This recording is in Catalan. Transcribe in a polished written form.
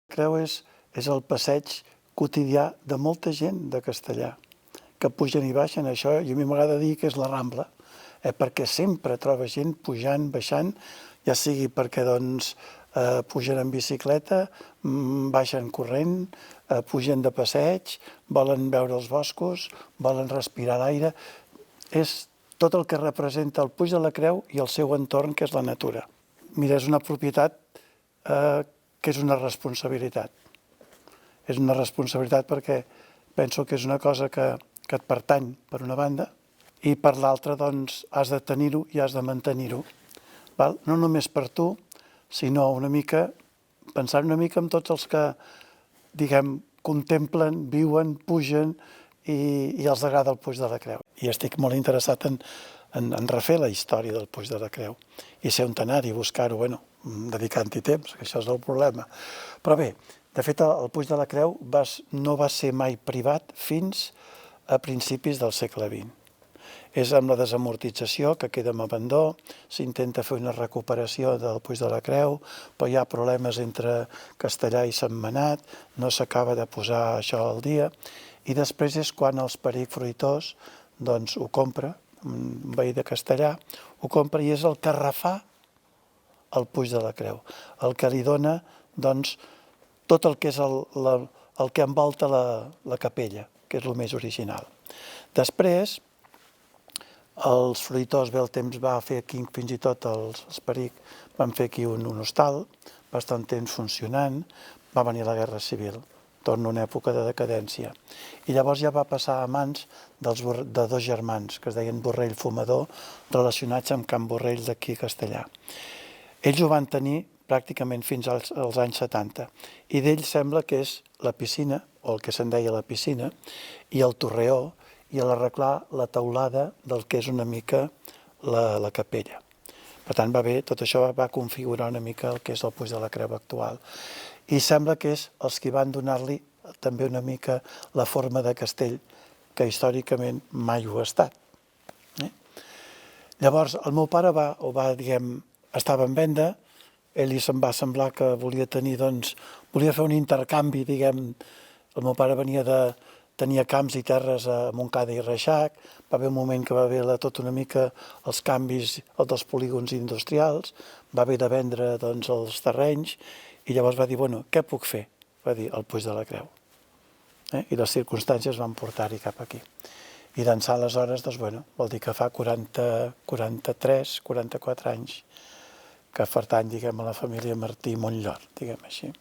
Creu és el passeig quotidià de molta gent de Castellar, que pugen i baixen. Això a mi m'agrada dir que és la Rambla, perquè sempre troba gent pujant, baixant, ja sigui perquè pugen en bicicleta, baixen corrent, pugen de passeig, volen veure els boscos, volen respirar l'aire. És tot el que representa el Puig de la Creu i el seu entorn, que és la natura. Mira, és una propietat que és una responsabilitat. És una responsabilitat perquè penso que és una cosa que et pertany per una banda i per l'altra doncs has de tenir-ho i has de mantenir-ho. No només per tu, sinó pensar una mica en tots els que, diguem, contemplen, viuen, pugen i els agrada el Puig de la Creu. I estic molt interessat en refer la història del Puig de la Creu i ser on anar-hi, buscar-ho, dedicant-hi temps, que això és el problema. Però bé, de fet, el Puig de la Creu no va ser mai privat fins a principis del segle XX. És amb la desamortització que queda en abandó, s'intenta fer una recuperació del Puig de la Creu, però hi ha problemes entre Castellar i Sentmenat, no s'acaba de posar això al dia, i després és quan els Perich Fruitós ho compra, un veí de Castellar, ho compra i és el que refà el Puig de la Creu, el que li dona tot el que és el que envolta la capella, que és el més original. Després, els Fruitós, bé, el temps va fer aquí, fins i tot els Perich van fer aquí un hostal, va estar un temps funcionant, va venir la Guerra Civil, torna una època de decadència. I llavors ja va passar a mans de dos germans, que es deien Borrell Fumador, relacionats amb Can Borrell d'aquí a Castellar. Ells ho van tenir pràcticament fins als anys 70, i d'ells sembla que és la piscina, o el que se'n deia la piscina, i el torreó, i l'arreglar la teulada del que és una mica la capella. Per tant, tot això va configurar una mica el que és el Puig de la Creu actual. I sembla que és els que van donar-li també una mica la forma de castell, que històricament mai ho ha estat. Llavors, el meu pare estava en venda, ell se'm va semblar que volia fer un intercanvi, el meu pare tenia camps i terres a Montcada i Reixac, va haver un moment que va haver tot una mica els canvis dels polígons industrials, va haver de vendre els terrenys, i llavors va dir, què puc fer? Va dir, el Puig de la Creu. I les circumstàncies van portar-hi cap aquí. I d'ençà aleshores, vol dir que fa 43, 44 anys que pertany, a la família Martí Montllor, diguem així.